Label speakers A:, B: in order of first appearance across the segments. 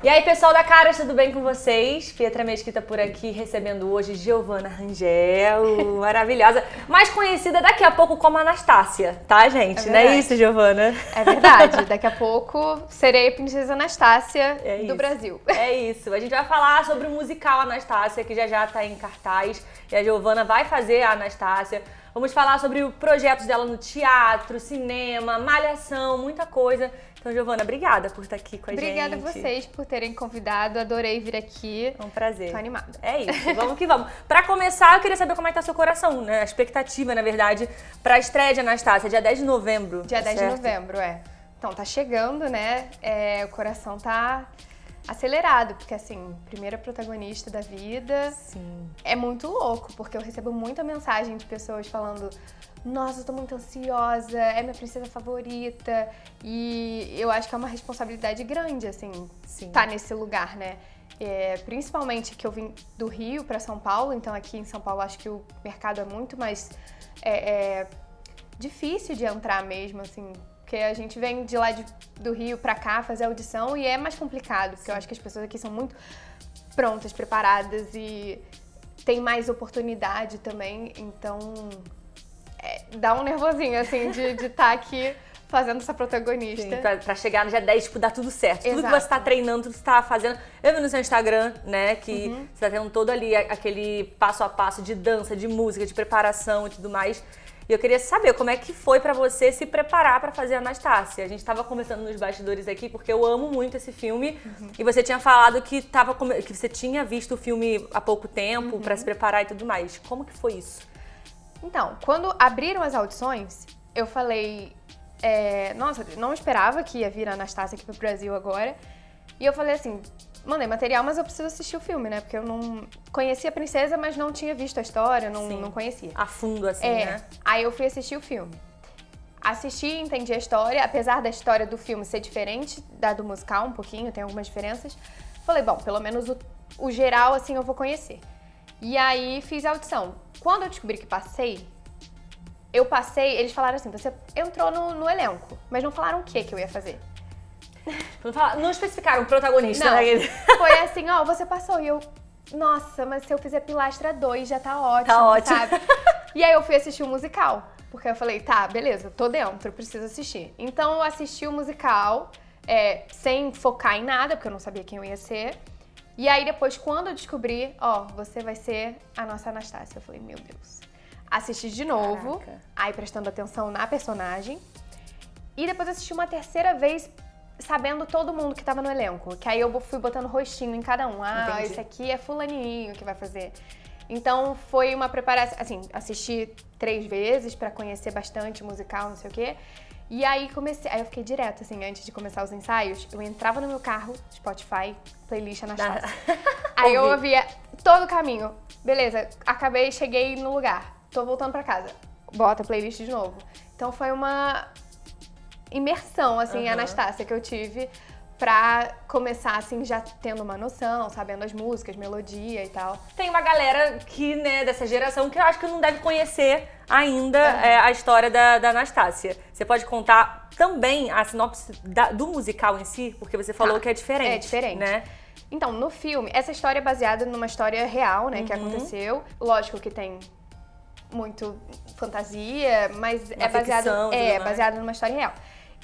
A: E aí, pessoal da Caras, tudo bem com vocês? Pietra Mesquita por aqui, recebendo hoje Giovana Rangel, maravilhosa, mais conhecida daqui a pouco como Anastácia, tá, gente? Não é isso, Giovana?
B: É verdade, daqui a pouco serei a princesa Anastácia do Brasil.
A: É isso, a gente vai falar sobre o musical Anastácia, que já tá em cartaz, e a Giovana vai fazer a Anastácia. Vamos falar sobre os projetos dela no teatro, cinema, malhação, muita coisa. Então, Giovana, obrigada por estar aqui com a gente.
B: Obrigada a vocês por terem convidado, adorei vir aqui.
A: É um prazer.
B: Tô animada.
A: É isso, vamos que vamos. Pra começar, eu queria saber como é que tá seu coração, né? A expectativa, na verdade, pra estreia de Anastácia, dia 10 de novembro.
B: Dia 10
A: certo?
B: de novembro, Então, tá chegando, né? O coração tá acelerado, porque assim, primeira protagonista da vida.
A: Sim.
B: É muito louco, porque eu recebo muita mensagem de pessoas falando: nossa, eu tô muito ansiosa, é minha princesa favorita. E eu acho que é uma responsabilidade grande, assim, tá nesse lugar, né? Principalmente que eu vim do Rio pra São Paulo, então aqui em São Paulo acho que o mercado é muito mais difícil de entrar mesmo, assim. Porque a gente vem de lá do Rio pra cá fazer audição e é mais complicado, porque eu acho que as pessoas aqui são muito prontas, preparadas e tem mais oportunidade também, então dá um nervosinho, assim, de estar aqui fazendo essa protagonista.
A: Sim, pra chegar no dia 10, tipo, dar tudo certo.
B: Exato.
A: Tudo que você tá treinando, tudo que você tá fazendo. Eu vi no seu Instagram, né, que você tá tendo todo ali aquele passo a passo de dança, de música, de preparação e tudo mais. E eu queria saber como é que foi pra você se preparar pra fazer Anastácia. A gente tava conversando nos bastidores aqui, porque eu amo muito esse filme. E você tinha falado que você tinha visto o filme há pouco tempo pra se preparar e tudo mais. Como que foi isso?
B: Então, quando abriram as audições, eu falei, nossa, não esperava que ia vir a Anastácia aqui pro Brasil agora. E eu falei assim, mandei material, mas eu preciso assistir o filme, né? Porque eu não conhecia a princesa, mas não tinha visto a história, não conhecia.
A: A fundo, assim, né?
B: Aí eu fui assistir o filme. Assisti, entendi a história, apesar da história do filme ser diferente da do musical um pouquinho, tem algumas diferenças. Falei, bom, pelo menos o geral, assim, eu vou conhecer. E aí fiz a audição. Quando eu descobri que eu passei, eles falaram assim, você entrou no elenco, mas não falaram o que eu ia fazer.
A: Não especificaram o protagonista,
B: não,
A: né?
B: Foi assim, você passou. E eu, nossa, mas se eu fizer Pilastra 2 já tá ótimo,
A: tá ótimo,
B: sabe? E aí eu fui assistir o musical, porque eu falei, tá, beleza, tô dentro, preciso assistir. Então eu assisti o musical, sem focar em nada, porque eu não sabia quem eu ia ser. E aí depois, quando eu descobri, você vai ser a nossa Anastácia, eu falei, meu Deus. Assisti de novo, aí prestando atenção na personagem. E depois assisti uma terceira vez, sabendo todo mundo que tava no elenco. Que aí eu fui botando rostinho em cada um.
A: Entendi.
B: Esse aqui é fulaninho que vai fazer. Então foi uma preparação, assim, assisti 3 vezes pra conhecer bastante o musical, não sei o quê. E aí aí eu fiquei direto, assim, antes de começar os ensaios, eu entrava no meu carro, Spotify, playlist Anastácia. Aí eu ouvia todo o caminho. Beleza, cheguei no lugar, tô voltando pra casa. Bota a playlist de novo. Então foi uma imersão, assim, Anastácia que eu tive pra começar, assim, já tendo uma noção, sabendo as músicas, melodia e tal.
A: Tem uma galera que, né, dessa geração que eu acho que não deve conhecer ainda a história da Anastácia. Você pode contar também a sinopse do musical em si? Porque você falou que é diferente.
B: É diferente.
A: Né?
B: Então, no filme, essa história é baseada numa história real, né, que aconteceu. Lógico que tem muito fantasia, mas é baseado numa história real.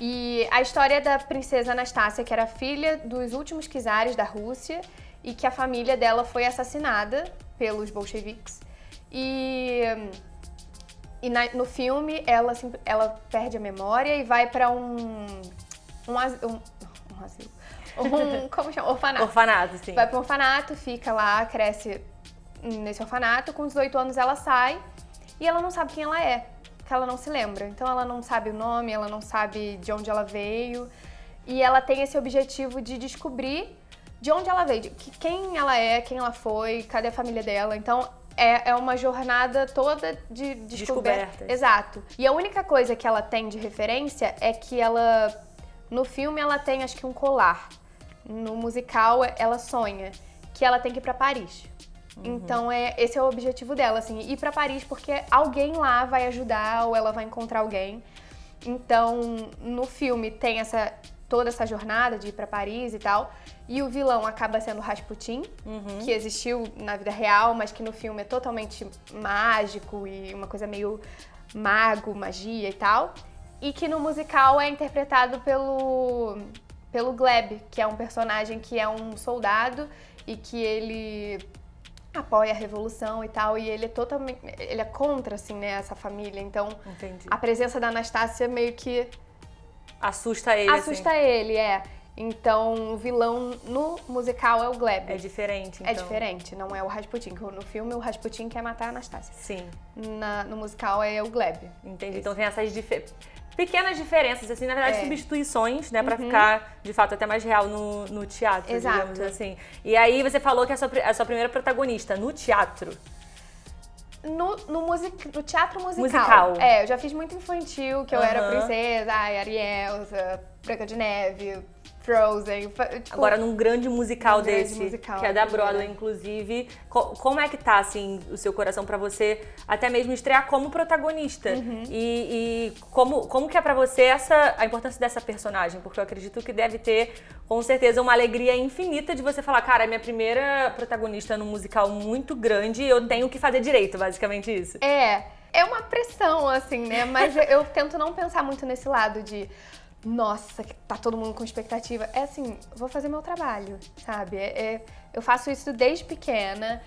B: E a história da princesa Anastácia, que era filha dos últimos czares da Rússia e que a família dela foi assassinada pelos bolcheviques. No filme, ela perde a memória e vai pra como chama? Orfanato.
A: Orfanato, sim.
B: Vai pra um orfanato, fica lá, cresce nesse orfanato. Com 18 anos ela sai e ela não sabe quem ela é. Que ela não se lembra. Então ela não sabe o nome, ela não sabe de onde ela veio. E ela tem esse objetivo de descobrir de onde ela veio, quem ela é, quem ela foi, cadê a família dela. Então é uma jornada toda de descoberta. Exato. E a única coisa que ela tem de referência é que no filme ela tem acho que um colar. No musical ela sonha que ela tem que ir pra Paris. Então esse é o objetivo dela, assim, ir pra Paris porque alguém lá vai ajudar ou ela vai encontrar alguém. Então no filme tem toda essa jornada de ir pra Paris e tal. E o vilão acaba sendo Rasputin, que existiu na vida real, mas que no filme é totalmente mágico e uma coisa meio mago, magia e tal. E que no musical é interpretado pelo Gleb, que é um personagem que é um soldado e que ele apoia a revolução e tal, e ele é contra, assim, né, essa família. Então,
A: Entendi.
B: a presença da Anastácia meio que
A: Assusta ele,
B: assusta ele, Então, o vilão no musical é o Gleb.
A: É diferente, então.
B: É diferente, não é o Rasputin. No filme, o Rasputin quer matar a Anastácia.
A: Sim.
B: No musical é o Gleb.
A: Entendi. Então tem essas pequenas diferenças, assim, na verdade, substituições, né, pra ficar, de fato, até mais real no teatro, digamos assim. E aí você falou que é a sua primeira protagonista no teatro.
B: No teatro musical. Eu já fiz muito infantil, que eu era princesa, Ariel, Branca de Neve, Frozen. Tipo,
A: agora, num grande musical desse, que é da Broadway,
B: né?
A: inclusive, como é que tá, assim, o seu coração pra você até mesmo estrear como protagonista? E como que é pra você a importância dessa personagem? Porque eu acredito que deve ter, com certeza, uma alegria infinita de você falar, cara, é minha primeira protagonista num musical muito grande e eu tenho que fazer direito, basicamente isso.
B: É uma pressão, assim, né? Mas eu tento não pensar muito nesse lado de nossa, tá todo mundo com expectativa. É assim, vou fazer meu trabalho, sabe? Eu faço isso desde pequena,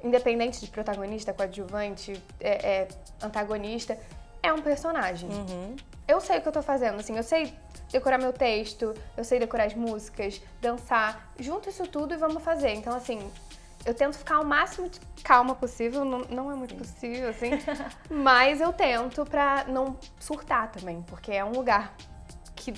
B: independente de protagonista, coadjuvante, antagonista, é um personagem. Eu sei o que eu tô fazendo, assim, eu sei decorar meu texto, eu sei decorar as músicas, dançar, junto isso tudo e vamos fazer. Então, assim, eu tento ficar o máximo de calma possível, não é muito possível, assim, mas eu tento pra não surtar também, porque é um lugar que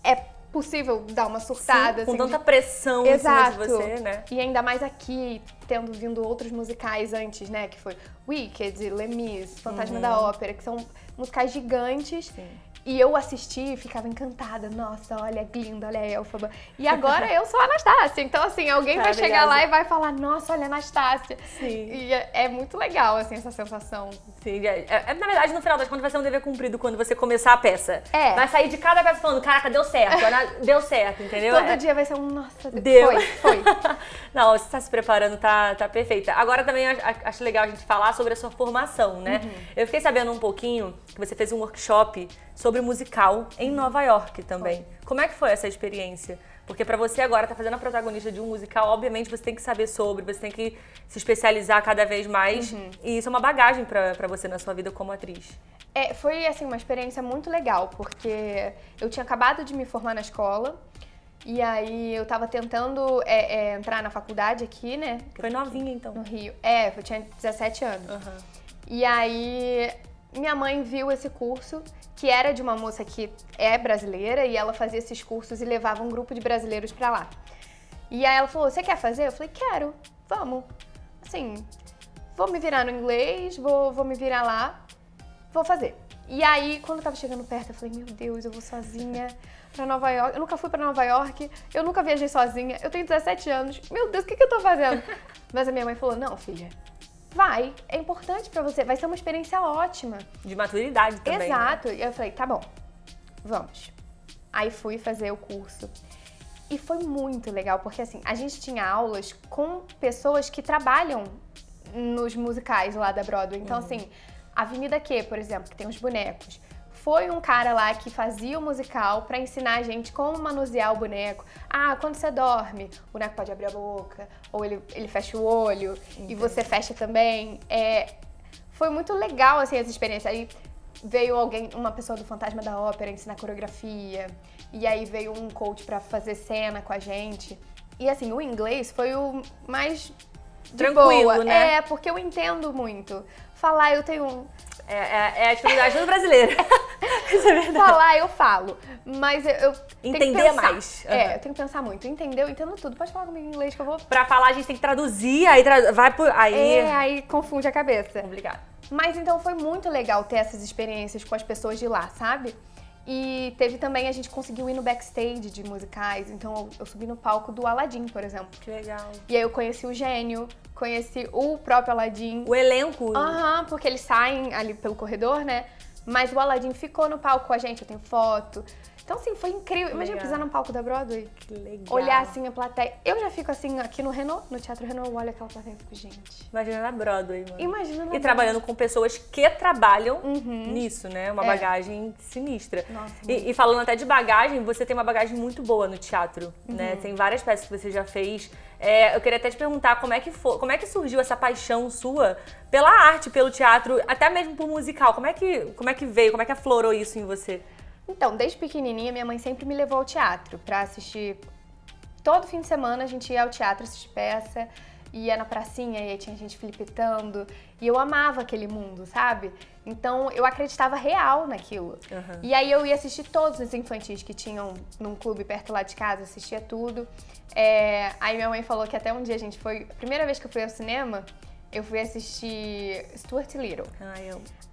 B: é possível dar uma surtada.
A: Sim, com
B: assim,
A: tanta pressão em cima de você, né?
B: E ainda mais aqui, tendo vindo outros musicais antes, né, que foi Wicked, Les Mis, Fantasma da Ópera, que são musicais gigantes. Sim. E eu assisti e ficava encantada. Nossa, olha a Glinda, olha a Elphaba. E agora eu sou a Anastácia. Então, assim, alguém vai chegar lá e vai falar, nossa, olha a Anastácia.
A: Sim.
B: E é muito legal, assim, essa sensação.
A: Sim, na verdade, no final das contas, vai ser um dever cumprido quando você começar a peça.
B: Vai
A: sair de cada peça falando, caraca, deu certo, deu certo, entendeu?
B: Todo dia vai ser um, nossa,
A: deu.
B: Foi.
A: Não, você tá se preparando, tá perfeita. Agora também acho legal a gente falar sobre a sua formação, né? Eu fiquei sabendo um pouquinho que você fez um workshop sobre musical em Nova York também. Como é que foi essa experiência? Porque pra você agora tá fazendo a protagonista de um musical, obviamente você tem que saber sobre, você tem que se especializar cada vez mais. E isso é uma bagagem pra você na sua vida como atriz.
B: Foi, assim, uma experiência muito legal, porque eu tinha acabado de me formar na escola. E aí eu tava tentando entrar na faculdade aqui, né?
A: Foi novinha, então.
B: No Rio. Eu tinha 17 anos. E aí minha mãe viu esse curso, que era de uma moça que é brasileira, e ela fazia esses cursos e levava um grupo de brasileiros pra lá. E aí ela falou, você quer fazer? Eu falei, quero, vamos. Assim, vou me virar no inglês, vou me virar lá, vou fazer. E aí, quando eu tava chegando perto, eu falei, meu Deus, eu vou sozinha pra Nova York. Eu nunca fui pra Nova York, eu nunca viajei sozinha, eu tenho 17 anos. Meu Deus, o que eu tô fazendo? Mas a minha mãe falou, não, filha, vai, é importante pra você, vai ser uma experiência ótima.
A: De maturidade também.
B: Exato.
A: Né?
B: E eu falei, tá bom, vamos. Aí fui fazer o curso. E foi muito legal, porque assim, a gente tinha aulas com pessoas que trabalham nos musicais lá da Broadway. Então, assim, Avenida Q, por exemplo, que tem os bonecos. Foi um cara lá que fazia o musical pra ensinar a gente como manusear o boneco. Ah, quando você dorme, o boneco pode abrir a boca, ou ele fecha o olho, e você fecha também. Foi muito legal, assim, essa experiência. Aí veio uma pessoa do Fantasma da Ópera ensinar coreografia, e aí veio um coach pra fazer cena com a gente. E assim, o inglês foi o mais
A: tranquilo,
B: boa.
A: né?
B: Porque eu entendo muito. Falar, eu tenho...
A: É a dificuldade do brasileiro. Isso é verdade.
B: Falar, eu falo. Mas eu tenho que
A: entender
B: pensar.
A: mais.
B: Eu tenho que pensar muito. Entendeu? Eu entendo tudo. Pode falar comigo em inglês que eu vou...
A: Pra falar, a gente tem que traduzir, aí vai por...
B: aí confunde a cabeça.
A: Complicado.
B: Mas então foi muito legal ter essas experiências com as pessoas de lá, sabe? E teve também, a gente conseguiu ir no backstage de musicais. Então eu subi no palco do Aladdin, por exemplo.
A: Que legal.
B: E aí eu conheci o gênio, conheci o próprio Aladdin.
A: O elenco.
B: Porque eles saem ali pelo corredor, né? Mas o Aladdin ficou no palco com a gente, eu tenho foto. Então, assim, foi incrível. Imagina pisar num palco da Broadway.
A: Que legal.
B: Olhar, assim, a plateia. Eu já fico, assim, aqui no Renault, no Teatro Renault, eu olho aquela plateia e fico, gente...
A: Imagina na Broadway, mano.
B: Imagina na Broadway.
A: Trabalhando com pessoas que trabalham nisso, né? Uma bagagem sinistra.
B: Nossa,
A: e falando até de bagagem, você tem uma bagagem muito boa no teatro, né? Tem várias peças que você já fez. Eu queria até te perguntar como é que surgiu essa paixão sua pela arte, pelo teatro, até mesmo por musical. Como é que veio, como é que aflorou isso em você?
B: Então, desde pequenininha, minha mãe sempre me levou ao teatro pra assistir. Todo fim de semana a gente ia ao teatro assistir peça, ia na pracinha e aí tinha gente filipetando. E eu amava aquele mundo, sabe? Então, eu acreditava real naquilo. E aí eu ia assistir todos os infantis que tinham num clube perto lá de casa, assistia tudo. Aí minha mãe falou que até um dia a gente foi... A primeira vez que eu fui ao cinema, eu fui assistir Stuart Little.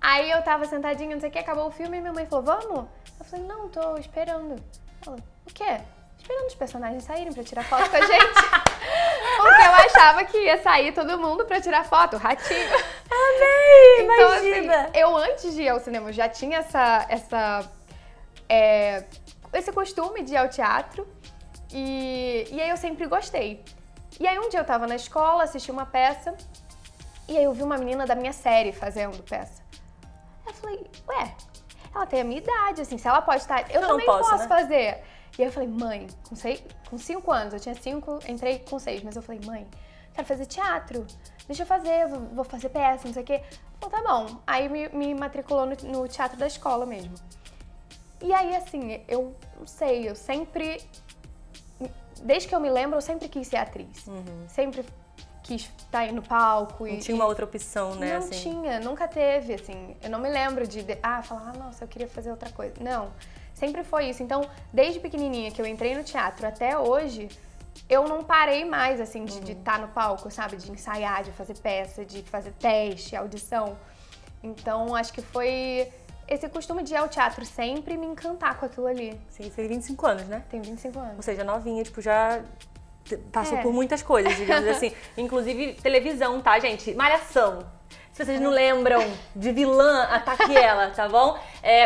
B: Aí eu tava sentadinha, não sei o que, acabou o filme e minha mãe falou, vamos? Eu falei, não, tô esperando. Ela, o quê? Esperando os personagens saírem pra tirar foto com a gente. Porque eu achava que ia sair todo mundo pra tirar foto, o ratinho.
A: Amei,
B: então,
A: imagina.
B: assim, eu antes de ir ao cinema, eu já tinha esse costume de ir ao teatro. E aí eu sempre gostei. E aí um dia eu tava na escola, assisti uma peça. E aí eu vi uma menina da minha série fazendo peça. Eu falei, ué, ela tem a minha idade, assim, se ela pode estar... Eu também posso né? fazer. E aí eu falei, mãe, com 5 anos, eu tinha 5, entrei com 6, mas eu falei, mãe, quero fazer teatro, deixa eu fazer, vou fazer peça, não sei o quê. Falei, tá bom. Aí me matriculou no teatro da escola mesmo. E aí, assim, eu não sei, eu sempre... Desde que eu me lembro, eu sempre quis ser atriz. Sempre quis estar aí no palco.
A: Não tinha uma outra opção, né?
B: Não tinha, nunca teve, assim. Eu não me lembro de falar, nossa, eu queria fazer outra coisa. Não, sempre foi isso. Então, desde pequenininha que eu entrei no teatro até hoje, eu não parei mais, assim, de estar no palco, sabe? De ensaiar, de fazer peça, de fazer teste, audição. Então, acho que foi esse costume de ir ao teatro sempre me encantar com aquilo ali.
A: Sim, você tem 25 anos, né?
B: Tenho 25 anos.
A: Ou seja, novinha, tipo, já... Passou por muitas coisas, digamos assim. Inclusive televisão, tá, gente? Malhação. Se vocês não lembram de vilã, ataque ela, tá bom?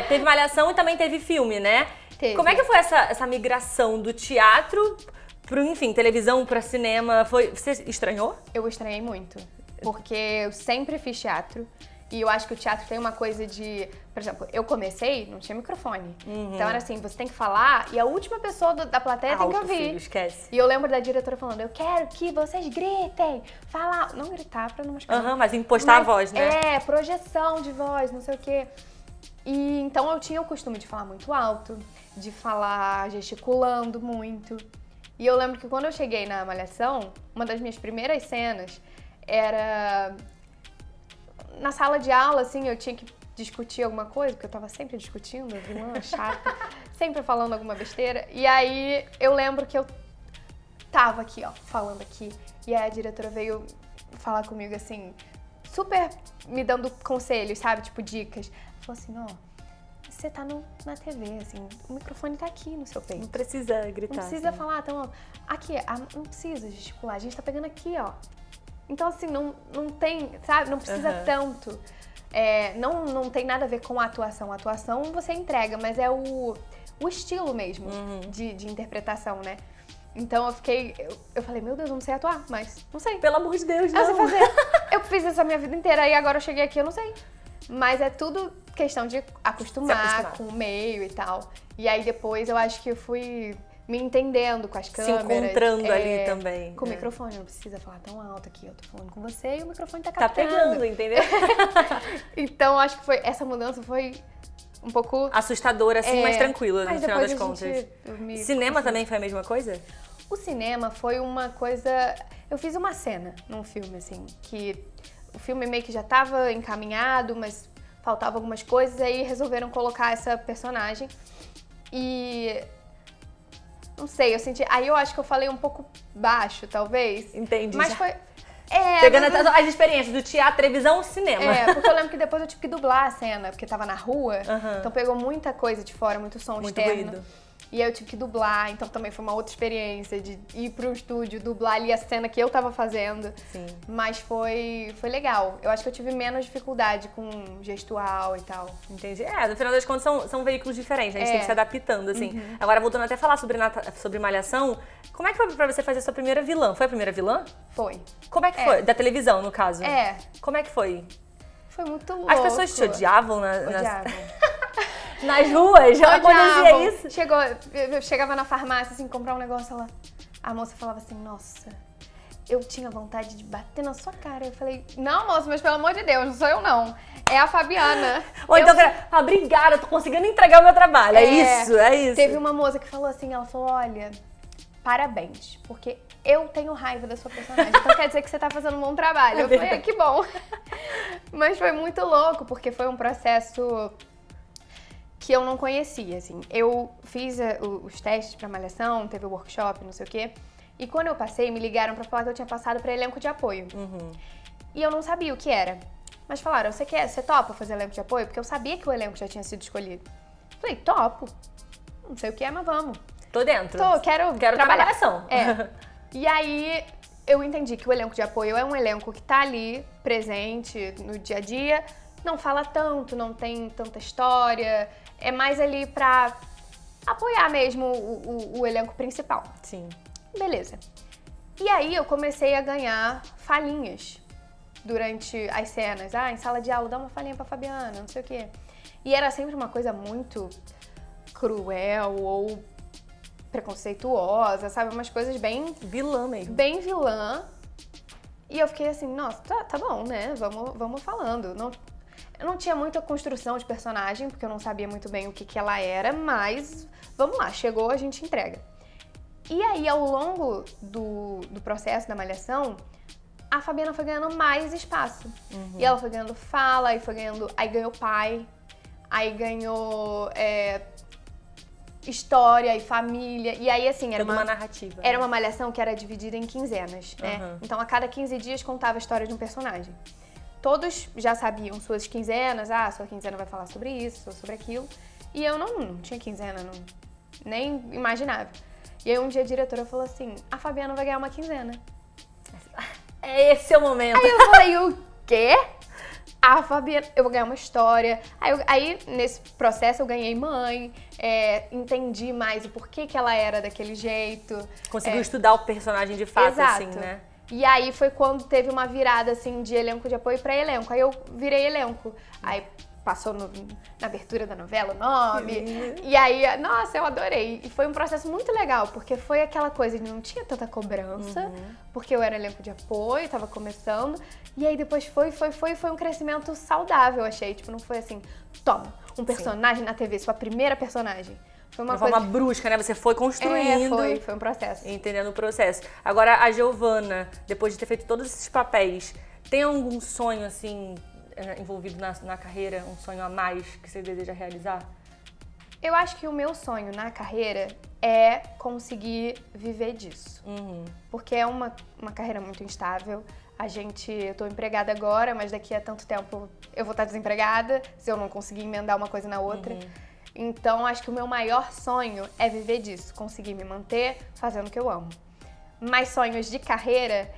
A: Teve Malhação e também teve filme, né?
B: Teve.
A: Como é que foi essa migração do teatro pro, enfim, televisão pra cinema? Você estranhou?
B: Eu estranhei muito. Porque eu sempre fiz teatro. E eu acho que o teatro tem uma coisa de... Por exemplo, eu comecei, não tinha microfone. Então era assim, você tem que falar e a última pessoa da plateia tem que ouvir.
A: Filho, esquece.
B: E eu lembro da diretora falando, eu quero que vocês gritem, falar... Não gritar pra não machucar.
A: Mas impostar a voz, né?
B: Projeção de voz, não sei o quê. E então eu tinha o costume de falar muito alto, de falar gesticulando muito. E eu lembro que quando eu cheguei na Malhação, uma das minhas primeiras cenas era... Na sala de aula, assim, eu tinha que discutir alguma coisa, porque eu tava sempre discutindo, vilã chata, sempre falando alguma besteira. E aí eu lembro que eu tava aqui, ó, falando aqui. E aí a diretora veio falar comigo, assim, super me dando conselhos, sabe? Tipo, dicas. Falou assim, ó, você tá na TV, assim, o microfone tá aqui no seu peito.
A: Não precisa gritar.
B: Não precisa
A: assim.
B: falar, então, aqui, não precisa gesticular, a gente tá pegando aqui, ó. Então, assim, não tem, sabe? Não precisa tanto. Não tem nada a ver com a atuação. A atuação você entrega, mas é o estilo mesmo de interpretação, né? Então, eu falei, meu Deus, eu não sei atuar, mas não sei.
A: Pelo amor de Deus, não.
B: Eu sei fazer. Eu fiz isso a minha vida inteira e agora eu cheguei aqui, eu não sei. Mas é tudo questão de acostumar com o meio e tal. E aí, depois, eu acho que eu fui... me entendendo com as câmeras.
A: Se encontrando ali também.
B: Com o microfone, não precisa falar tão alto aqui. Eu tô falando com você e o microfone tá
A: captando.
B: Tá
A: pegando, entendeu?
B: Então, acho que essa mudança foi um pouco...
A: assustadora, assim, mas tranquila, no final das contas. Cinema também foi a mesma coisa?
B: O cinema foi uma coisa... Eu fiz uma cena num filme, assim, que o filme meio que já tava encaminhado, mas faltavam algumas coisas, aí resolveram colocar essa personagem. E... não sei, eu senti... Aí eu acho que eu falei um pouco baixo, talvez.
A: Entendi.
B: Mas foi...
A: pegando as experiências do teatro, televisão, cinema.
B: Porque eu lembro que depois eu tive que dublar a cena, porque tava na rua. Então pegou muita coisa de fora, muito som
A: muito
B: externo.
A: ruído.
B: E aí eu tive que dublar, então também foi uma outra experiência de ir pro estúdio, dublar ali a cena que eu tava fazendo.
A: Sim.
B: Mas foi legal. Eu acho que eu tive menos dificuldade com gestual e tal.
A: Entendi. No final das contas são veículos diferentes, a gente tem que se adaptando, assim.
B: Uhum.
A: Agora, voltando até a falar sobre Malhação, como é que foi pra você fazer a sua primeira vilã? Foi a primeira vilã?
B: Foi.
A: Como é que foi? Da televisão, no caso. Como é que foi?
B: Foi muito louco.
A: As pessoas te odiavam
B: Odiavam.
A: nas ruas? Já acontecia isso?
B: Eu chegava na farmácia, assim, comprar um negócio, a moça falava assim, nossa, eu tinha vontade de bater na sua cara. Eu falei, não, moça, mas pelo amor de Deus, não sou eu não. É a Fabiana.
A: Ou então, obrigada, eu tô conseguindo entregar o meu trabalho. É isso.
B: Teve uma moça que falou assim, ela falou, olha, parabéns, porque eu tenho raiva da sua personagem, então quer dizer que você tá fazendo um bom trabalho. Eu falei, que bom. Mas foi muito louco, porque foi um processo que eu não conhecia, assim. Eu fiz os testes pra Malhação, teve o workshop, não sei o quê, e quando eu passei, me ligaram pra falar que eu tinha passado pra elenco de apoio. E eu não sabia o que era. Mas falaram, você topa fazer elenco de apoio? Porque eu sabia que o elenco já tinha sido escolhido. Falei, topo. Não sei o que é, mas vamos.
A: Tô dentro.
B: Quero
A: trabalhar.
B: E aí, eu entendi que o elenco de apoio é um elenco que tá ali, presente no dia a dia, não fala tanto, não tem tanta história, é mais ali pra apoiar mesmo o elenco principal.
A: Sim.
B: Beleza. E aí, eu comecei a ganhar falinhas durante as cenas. Em sala de aula, dá uma falinha pra Fabiana, não sei o quê. E era sempre uma coisa muito cruel ou preconceituosa, sabe? Umas coisas bem...
A: vilã mesmo.
B: Bem vilã. E eu fiquei assim, nossa, tá bom, né? Vamos falando. Eu não tinha muita construção de personagem, porque eu não sabia muito bem o que ela era, mas vamos lá, chegou, a gente entrega. E aí, ao longo do processo da Malhação, a Fabiana foi ganhando mais espaço. E ela foi ganhando fala, aí ganhou pai, aí ganhou história e família. E aí, assim, era
A: uma narrativa.
B: Era uma Malhação que era dividida em quinzenas, né? Então, a cada 15 dias contava a história de um personagem. Todos já sabiam suas quinzenas, sua quinzena vai falar sobre isso, sobre aquilo. E eu não tinha quinzena, nem imaginava. E aí um dia a diretora falou assim, a Fabiana vai ganhar uma quinzena.
A: Esse é o momento.
B: Aí eu falei, o quê? A Fabiana, eu vou ganhar uma história. Aí nesse processo eu ganhei mãe, entendi mais o porquê que ela era daquele jeito.
A: Conseguiu estudar o personagem de fato,
B: exato.
A: assim, né?
B: E aí foi quando teve uma virada, assim, de elenco de apoio pra elenco. Aí eu virei elenco. Aí passou na abertura da novela o nome. E aí, nossa, eu adorei. E foi um processo muito legal, porque foi aquela coisa de não tinha tanta cobrança, porque eu era elenco de apoio, tava começando. E aí depois foi um crescimento saudável, achei. Tipo, não foi assim, toma, um personagem na TV, sua primeira personagem. Foi uma coisa...
A: forma brusca, né? Você foi construindo.
B: Foi um processo.
A: Entendendo o processo. Agora, a Giovana, depois de ter feito todos esses papéis, tem algum sonho, assim, envolvido na carreira? Um sonho a mais que você deseja realizar?
B: Eu acho que o meu sonho na carreira é conseguir viver disso. Porque é uma carreira muito instável. Eu tô empregada agora, mas daqui a tanto tempo eu vou estar desempregada se eu não conseguir emendar uma coisa na outra. Então, acho que o meu maior sonho é viver disso, conseguir me manter fazendo o que eu amo. Mais sonhos de carreira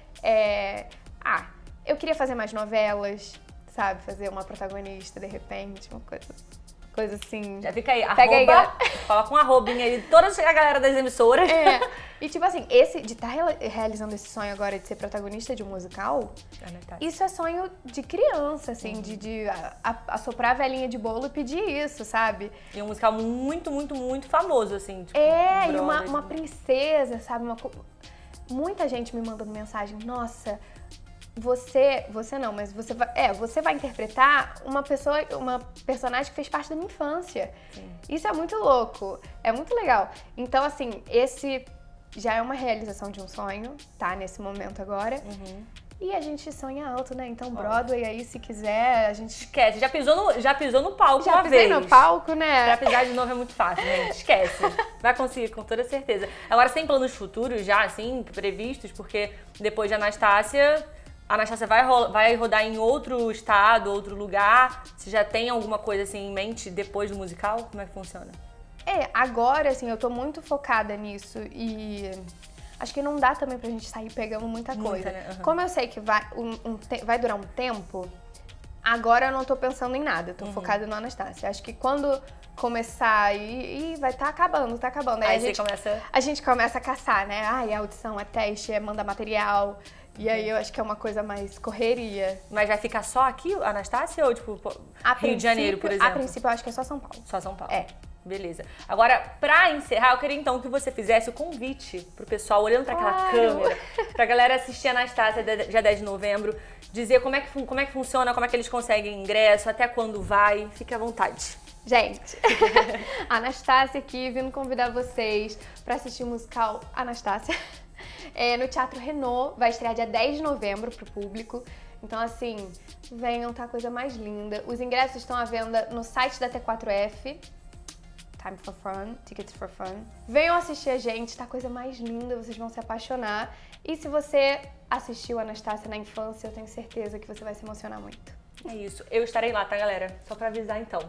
B: eu queria fazer mais novelas, sabe? Fazer uma protagonista, de repente, uma coisa assim.
A: Já fica aí,
B: Pega
A: coloca um arrobinha aí, toda a galera das emissoras.
B: E tipo assim, de estar realizando esse sonho agora de ser protagonista de um musical, isso é sonho de criança, assim, de assoprar a velhinha de bolo e pedir isso, sabe?
A: E um musical muito, muito, muito famoso, assim. Tipo,
B: e uma princesa, sabe? Muita gente me mandando mensagem, nossa, você não, mas você vai interpretar uma personagem que fez parte da minha infância. Isso é muito louco, é muito legal. Então, assim, esse já é uma realização de um sonho, tá? Nesse momento agora. E a gente sonha alto, né? Então, Broadway aí, se quiser, a gente...
A: Esquece, já pisou no palco uma vez.
B: Já pisei no palco, né?
A: Pra pisar de novo é muito fácil, gente. Esquece. Vai conseguir, com toda certeza. Agora, você tem planos futuros já, assim, previstos? Porque depois de Anastácia... A Anastácia vai rodar em outro estado, outro lugar? Você já tem alguma coisa assim em mente depois do musical? Como é que funciona?
B: Agora, assim, eu tô muito focada nisso e acho que não dá também pra gente sair pegando muita coisa.
A: Né? Uhum.
B: Como eu sei que vai durar um tempo, agora eu não tô pensando em nada, eu tô focada no Anastácia. Acho que quando começar e vai tá acabando.
A: Aí
B: a gente começa a caçar, né? Ai, a audição, é teste, é mandar material. E aí eu acho que é uma coisa mais correria.
A: Mas vai ficar só aqui, Anastácia, ou tipo Rio de Janeiro, por exemplo?
B: A princípio eu acho que é só São Paulo.
A: Só São Paulo.
B: É.
A: Beleza. Agora, pra encerrar, eu queria então que você fizesse o convite pro pessoal, olhando pra aquela câmera, pra galera assistir a Anastácia dia 10 de novembro, dizer como é que funciona, como é que eles conseguem ingresso, até quando vai. Fique à vontade.
B: Gente, Anastácia aqui, vindo convidar vocês pra assistir o musical Anastácia. No Teatro Renault, vai estrear dia 10 de novembro pro público. Então, assim, venham, tá a coisa mais linda. Os ingressos estão à venda no site da T4F. Time for Fun, Tickets for Fun. Venham assistir a gente, tá a coisa mais linda, vocês vão se apaixonar. E se você assistiu Anastácia na infância, eu tenho certeza que você vai se emocionar muito.
A: É isso. Eu estarei lá, tá, galera? Só pra avisar, então.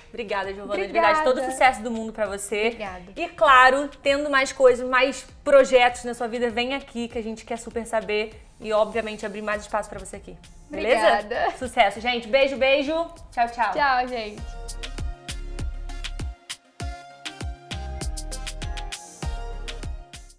A: Obrigada, Giovana.
B: Obrigada.
A: De verdade, todo o sucesso do mundo pra você.
B: Obrigada.
A: E claro, tendo mais coisas, mais projetos na sua vida, vem aqui que a gente quer super saber e, obviamente, abrir mais espaço pra você aqui. Beleza?
B: Obrigada.
A: Sucesso, gente. Beijo, beijo. Tchau, tchau.
B: Tchau, gente.